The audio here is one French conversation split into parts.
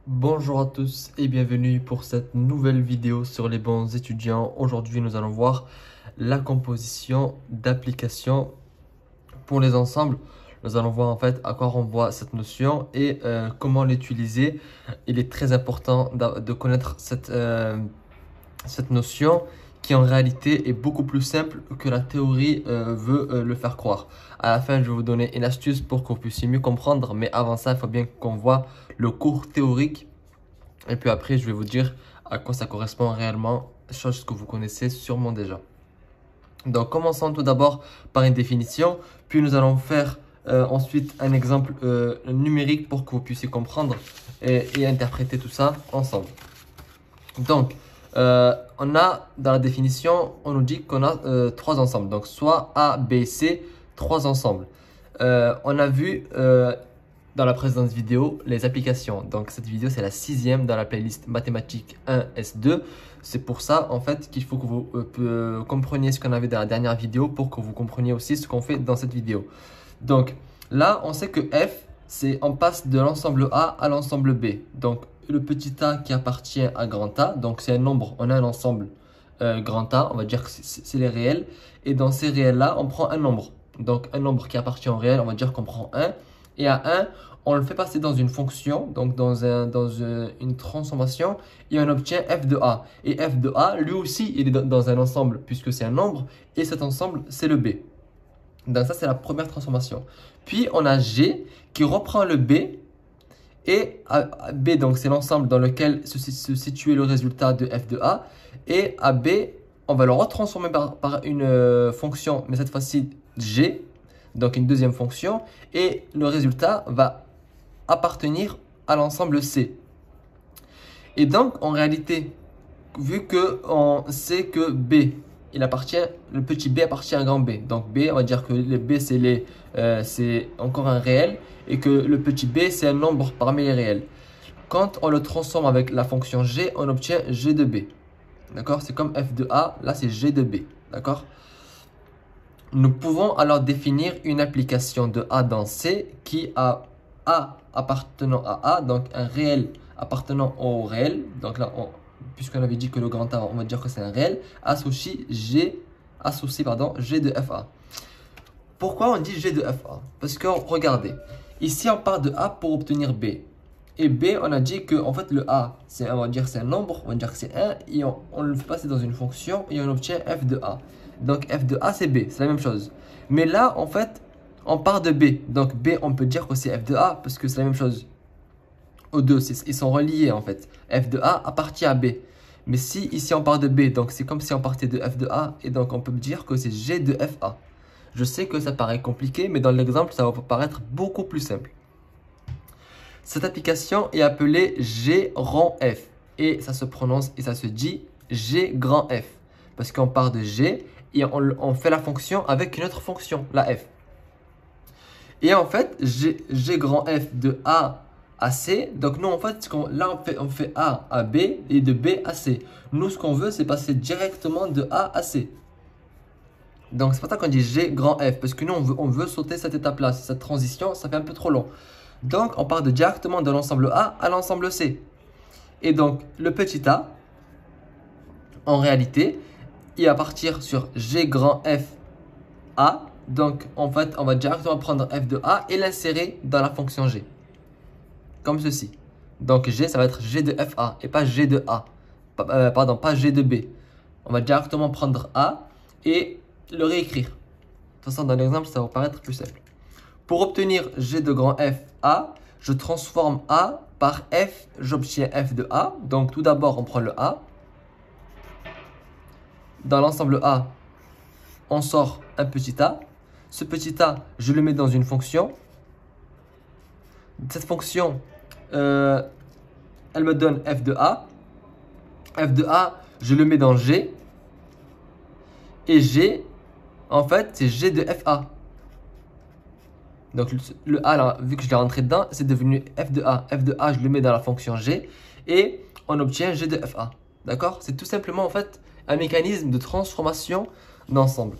Bonjour à tous et bienvenue pour cette nouvelle vidéo sur les bons étudiants. Aujourd'hui, nous allons voir la composition d'applications pour les ensembles. Nous allons voir en fait à quoi renvoie cette notion et comment l'utiliser. Il est très important de connaître cette notion qui en réalité est beaucoup plus simple que la théorie veut le faire croire. À la fin, je vais vous donner une astuce pour que vous puissiez mieux comprendre, mais avant ça, il faut bien qu'on voit le cours théorique. Et puis après, je vais vous dire à quoi ça correspond réellement, chose que vous connaissez sûrement déjà. Donc, commençons tout d'abord par une définition, puis nous allons faire ensuite un exemple numérique pour que vous puissiez comprendre et interpréter tout ça ensemble. Donc, on a dans la définition, on nous dit qu'on a trois ensembles. Donc, soit A, B, C, trois ensembles. On a vu dans la précédente vidéo les applications. Donc, cette vidéo, c'est la 6e dans la playlist mathématiques 1 S2. C'est pour ça, en fait, qu'il faut que vous compreniez ce qu'on avait dans la dernière vidéo pour que vous compreniez aussi ce qu'on fait dans cette vidéo. Donc, là, on sait que F, on passe de l'ensemble A à l'ensemble B. Donc, le petit a qui appartient à grand A, donc c'est un nombre, on a un ensemble grand A, on va dire que c'est les réels. Et dans ces réels-là, on prend un nombre. Donc, un nombre qui appartient au réel, on va dire qu'on prend 1. Et à 1, on le fait passer dans une fonction, donc dans une transformation, et on obtient f de a. Et f de a, lui aussi, il est dans un ensemble, puisque c'est un nombre, et cet ensemble, c'est le b. Donc ça, c'est la première transformation. Puis, on a g qui reprend le b, et B, donc c'est l'ensemble dans lequel se situe le résultat de f de a. Et à B, on va le retransformer par une fonction, mais cette fois-ci g, donc une deuxième fonction. Et le résultat va appartenir à l'ensemble C. Et donc, en réalité, vu qu'on sait que B, le petit b appartient à grand B. Donc B, on va dire que le B, c'est encore un réel et que le petit b, c'est un nombre parmi les réels. Quand on le transforme avec la fonction g, on obtient g de b. D'accord? C'est comme f de a, là c'est g de b. D'accord? Nous pouvons alors définir une application de A dans C qui a A appartenant à A, donc un réel appartenant au réel. Donc là, puisqu'on avait dit que le grand A, on va dire que c'est un réel, associe G de FA. Pourquoi on dit G de FA? Parce que regardez, ici on part de A pour obtenir B. Et B, on a dit que en fait le A, on va dire c'est un nombre, on va dire que c'est 1, et on le fait passer dans une fonction et on obtient f de A. Donc f de A c'est B, c'est la même chose. Mais là, en fait, on part de B. Donc B, on peut dire que c'est f de A parce que c'est la même chose. Aux deux, ils sont reliés en fait. F de A appartient à B. Mais si ici on part de B, donc c'est comme si on partait de f de A. Et donc on peut dire que c'est G de FA. Je sais que ça paraît compliqué, mais dans l'exemple, ça va paraître beaucoup plus simple. Cette application est appelée G rond F. Et ça se prononce et ça se dit G grand F. Parce qu'on part de G et on fait la fonction avec une autre fonction, la F. Et en fait, G grand F de A à C. Donc nous, en fait, là, on fait A à B et de B à C. Nous, ce qu'on veut, c'est passer directement de A à C. Donc c'est pour ça qu'on dit G grand F. Parce que nous, on veut sauter cette étape-là. Cette transition, ça fait un peu trop long. Donc, on part directement de l'ensemble A à l'ensemble C. Et donc, le petit a, en réalité, il va partir sur G grand F A. Donc, en fait, on va directement prendre f de A et l'insérer dans la fonction G. Comme ceci. Donc, G, ça va être G de FA et pas G de A. Pardon, pas G de B. On va directement prendre A et le réécrire. De toute façon, dans l'exemple, ça va paraître plus simple. Pour obtenir G de grand F A, je transforme A par F, j'obtiens F de A. Donc tout d'abord, on prend le A. Dans l'ensemble A, on sort un petit a. Ce petit a, je le mets dans une fonction. Cette fonction, elle me donne F de A. F de A, je le mets dans G. Et G, en fait, c'est G de FA. Donc le A, là, vu que je l'ai rentré dedans, c'est devenu f de A. F de A, je le mets dans la fonction G. Et on obtient G de FA. D'accord? C'est tout simplement, en fait, un mécanisme de transformation d'ensemble.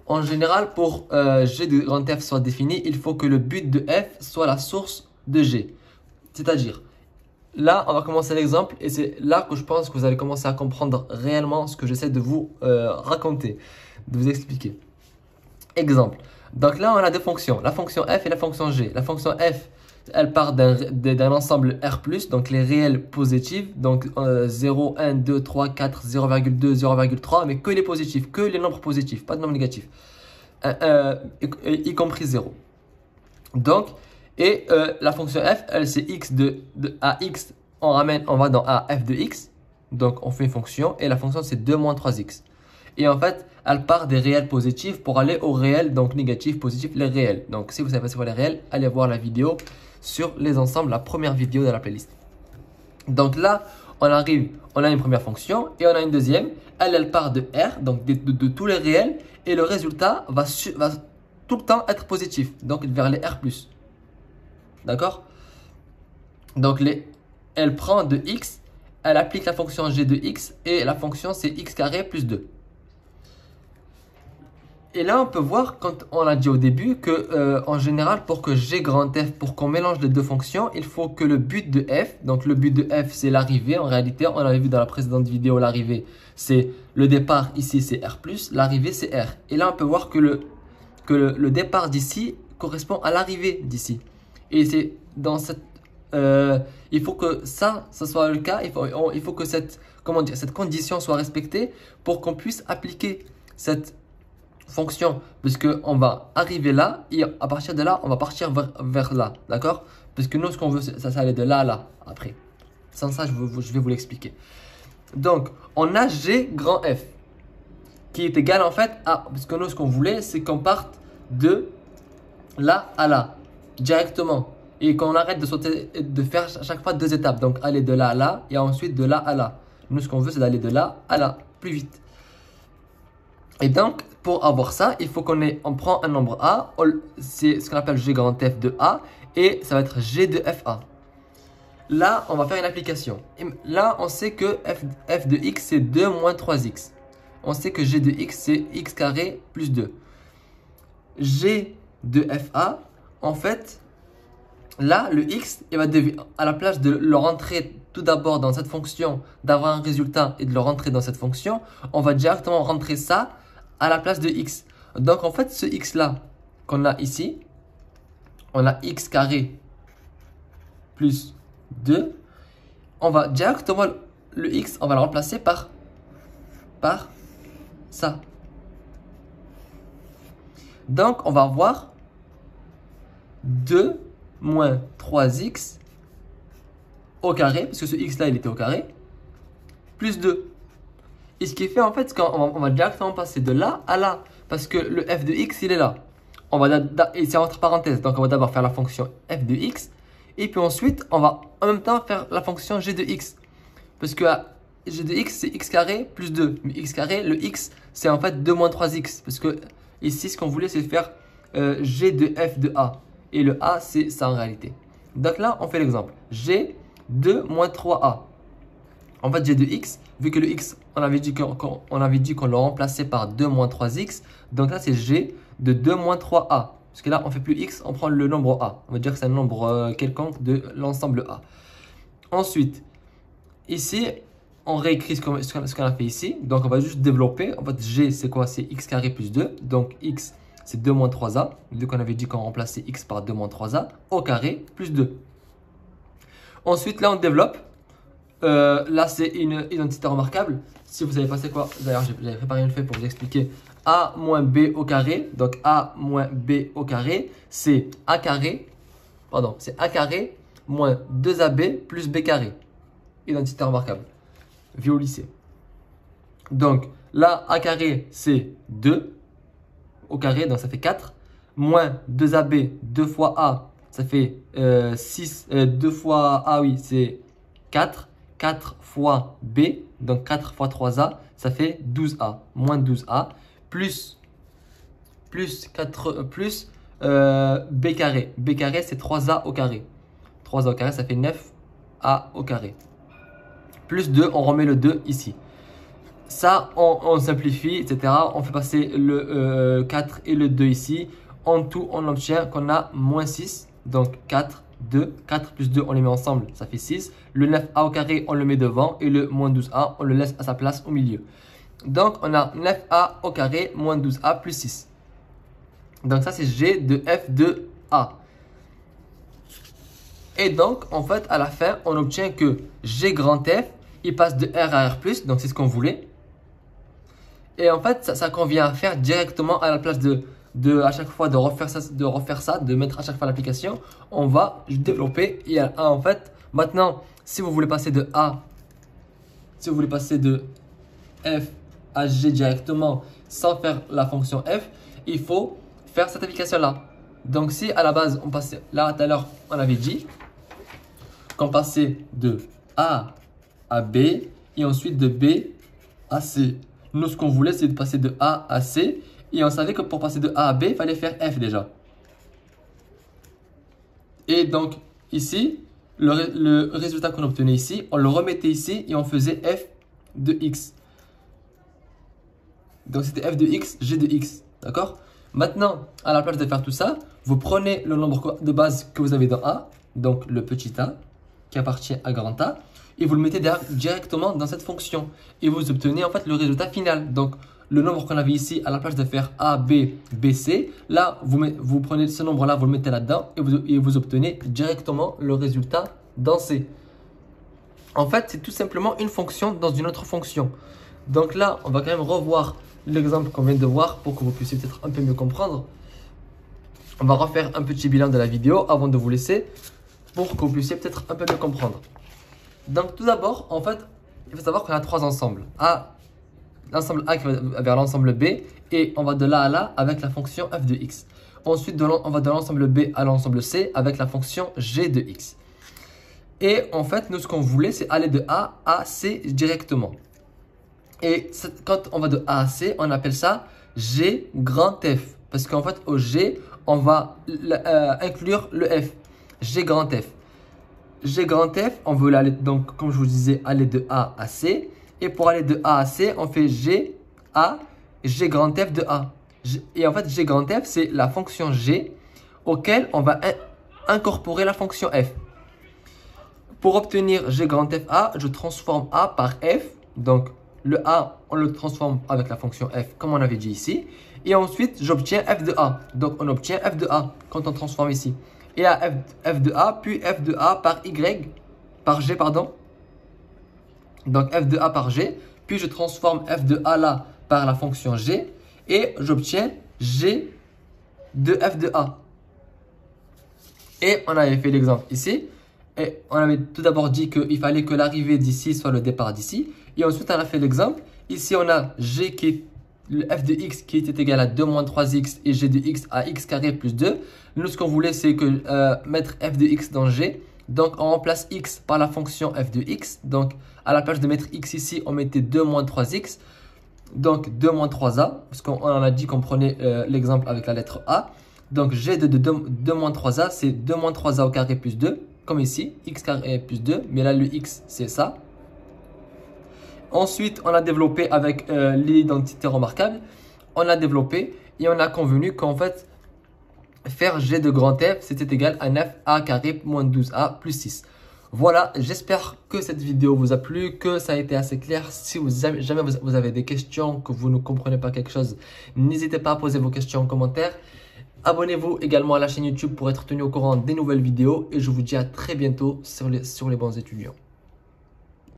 En général, pour G de grand F soit défini, il faut que le but de F soit la source de G. C'est-à-dire, là, on va commencer l'exemple et c'est là que je pense que vous allez commencer à comprendre réellement ce que j'essaie de vous raconter, de vous expliquer. Exemple. Donc là, on a deux fonctions, la fonction f et la fonction g. La fonction f, elle part d'un ensemble R+, donc les réels positifs, donc 0, 1, 2, 3, 4, 0,2, 0,3, mais que les positifs, que les nombres positifs, pas de nombres négatifs, y compris 0. Donc, et la fonction f, elle c'est x de ax, on va dans a f de x, donc on fait une fonction, et la fonction c'est 2 moins 3x. Et en fait, elle part des réels positifs pour aller aux réels, donc négatifs, positifs, les réels. Donc si vous savez pas c'est quoi les réels, allez voir la vidéo sur les ensembles, la première vidéo de la playlist. Donc là, on a une première fonction et on a une deuxième. Elle part de R, donc de tous les réels, et le résultat va tout le temps être positif, donc vers les R+. D'accord? Donc elle prend de x, elle applique la fonction g de x, et la fonction c'est x carré plus 2. Et là, on peut voir, quand on a dit au début, que en général, pour que g grand f, pour qu'on mélange les deux fonctions, il faut que le but de f, donc le but de f, c'est l'arrivée. En réalité, on avait vu dans la précédente vidéo, l'arrivée, c'est le départ, ici, c'est R+, l'arrivée, c'est R. Et là, on peut voir que le départ d'ici correspond à l'arrivée d'ici. Et c'est dans cette... il faut que ça soit le cas, il faut que cette condition soit respectée pour qu'on puisse appliquer cette fonction, puisque on va arriver là et à partir de là on va partir vers là, d'accord, puisque nous ce qu'on veut ça aller de là à là après. Sans ça je vais vous l'expliquer. Donc on a g grand f qui est égal en fait à, parce que nous ce qu'on voulait c'est qu'on parte de là à là directement et qu'on arrête de sauter, de faire à chaque fois deux étapes, donc aller de là à là et ensuite de là à là. Nous ce qu'on veut c'est d'aller de là à là plus vite. Et donc, pour avoir ça, il faut on prend un nombre A, c'est ce qu'on appelle g grand f de A, et ça va être g de fa. Là, on va faire une application. Et là, on sait que f de x, c'est 2 moins 3x. On sait que g de x, c'est x carré plus 2. G de fa, en fait, là, le x, il va devenir, à la place de le rentrer tout d'abord dans cette fonction, d'avoir un résultat et de le rentrer dans cette fonction, on va directement rentrer ça à la place de x. Donc en fait ce x là qu'on a ici, on a x carré plus 2, on va directement le x, on va le remplacer par ça. Donc on va avoir 2 moins 3x au carré, parce que ce x là il était au carré, plus 2. Et ce qui fait en fait, c'est qu'on va directement passer de là à là. Parce que le f de x, il est là. Et c'est entre parenthèses. Donc on va d'abord faire la fonction f de x. Et puis ensuite, on va en même temps faire la fonction g de x. Parce que g de x, c'est x carré plus 2. Mais x carré, le x, c'est en fait 2 moins 3x. Parce que ici, ce qu'on voulait, c'est faire g de f de a. Et le a, c'est ça en réalité. Donc là, on fait l'exemple. G 2 moins 3a. En fait, g de x, vu que le x, on avait dit qu'on le remplaçait par 2 moins 3x. Donc là, c'est g de 2 moins 3a. Parce que là, on ne fait plus x, on prend le nombre a. On va dire que c'est un nombre quelconque de l'ensemble a. Ensuite, ici, on réécrit ce qu'on a fait ici. Donc, on va juste développer. En fait, g, c'est quoi? C'est x carré plus 2. Donc, x, c'est 2 moins 3a. Vu qu'on avait dit qu'on remplaçait x par 2 moins 3a. Au carré plus 2. Ensuite, là, on développe. Là, c'est une identité remarquable. Si vous savez pas c'est quoi, d'ailleurs, j'avais préparé une feuille pour vous expliquer. A moins B au carré. Donc, A moins B au carré, c'est A carré. Pardon, c'est A carré moins 2AB plus B carré. Identité remarquable. Vu au lycée. Donc, là, A carré, c'est 2 au carré. Donc, ça fait 4. Moins 2AB, 2 fois A, ça fait 6. 2 fois A, oui, c'est 4. 4 fois B, donc 4 fois 3A, ça fait 12A, moins 12A, plus B carré. B carré, c'est 3A au carré. 3A au carré, ça fait 9A au carré. Plus 2, on remet le 2 ici. Ça, on simplifie, etc. On fait passer le 4 et le 2 ici. En tout, on obtient qu'on a moins 6, donc 4 2. 4 plus 2, on les met ensemble, ça fait 6. Le 9a au carré, on le met devant. Et le moins 12a, on le laisse à sa place au milieu. Donc, on a 9a au carré moins 12a plus 6. Donc, ça, c'est G de f de a. Et donc, en fait, à la fin, on obtient que G grand F, il passe de R à R+, donc c'est ce qu'on voulait. Et en fait, ça convient à faire directement à la place à chaque fois de refaire ça, de mettre à chaque fois l'application. On va développer. Et en fait, maintenant, si vous voulez passer de A, si vous voulez passer de F à G directement sans faire la fonction F, il faut faire cette application-là. Donc, si à la base, on passait, là, tout à l'heure, on avait dit qu'on passait de A à B et ensuite de B à C. Nous, ce qu'on voulait, c'est de passer de A à C. Et on savait que pour passer de A à B, il fallait faire F déjà. Et donc, ici, le résultat qu'on obtenait ici, on le remettait ici et on faisait F de X. Donc, c'était F de X, G de X. D'accord? Maintenant, à la place de faire tout ça, vous prenez le nombre de base que vous avez dans A, donc le petit a, qui appartient à grand A, et vous le mettez directement dans cette fonction. Et vous obtenez en fait le résultat final. Donc, le nombre qu'on avait ici, à la place de faire A, B, B, C, là, vous prenez ce nombre-là, vous le mettez là-dedans, et vous obtenez directement le résultat dans C. En fait, c'est tout simplement une fonction dans une autre fonction. Donc là, on va quand même revoir l'exemple qu'on vient de voir pour que vous puissiez peut-être un peu mieux comprendre. On va refaire un petit bilan de la vidéo avant de vous laisser pour que vous puissiez peut-être un peu mieux comprendre. Donc tout d'abord, en fait, il faut savoir qu'on a trois ensembles. L'ensemble A qui va vers l'ensemble B et on va de là à là avec la fonction f de x. Ensuite, on va de l'ensemble B à l'ensemble C avec la fonction g de x. Et en fait, nous, ce qu'on voulait, c'est aller de A à C directement. Et quand on va de A à C, on appelle ça G grand F. Parce qu'en fait, au G, on va inclure le F. G grand F. G grand F, on veut aller, donc, comme je vous disais, aller de A à C. Et pour aller de A à C, on fait G à G grand F de A. Et en fait, G grand F, c'est la fonction G auquel on va incorporer la fonction F. Pour obtenir G grand F A, je transforme A par F. Donc, le A, on le transforme avec la fonction F, comme on avait dit ici. Et ensuite, j'obtiens F de A. Donc, on obtient F de A quand on transforme ici. Et à F de A, puis F de A par Y, par G, pardon. Donc, F de A par G. Puis, je transforme F de A là par la fonction G. Et j'obtiens G de F de A. Et on avait fait l'exemple ici. Et on avait tout d'abord dit qu'il fallait que l'arrivée d'ici soit le départ d'ici. Et ensuite, on a fait l'exemple. Ici, on a G qui est le f de x qui était égal à 2 moins 3x et g de x à x carré plus 2. Nous, ce qu'on voulait, c'est que mettre f de x dans g. Donc, on remplace x par la fonction f de x. Donc, à la place de mettre x ici, on mettait 2 moins 3x. Donc, 2 moins 3a. Parce qu'on en a dit qu'on prenait l'exemple avec la lettre a. Donc, g de 2 moins 3a, c'est 2 moins 3a au carré plus 2. Comme ici, x carré plus 2. Mais là, le x, c'est ça. Ensuite, on a développé avec l'identité remarquable. On a développé et on a convenu qu'en fait, faire g de grand F, c'était égal à 9a carré moins 12a plus 6. Voilà, j'espère que cette vidéo vous a plu, que ça a été assez clair. Si jamais vous avez des questions, que vous ne comprenez pas quelque chose, n'hésitez pas à poser vos questions en commentaire. Abonnez-vous également à la chaîne YouTube pour être tenu au courant des nouvelles vidéos. Et je vous dis à très bientôt sur les bons étudiants.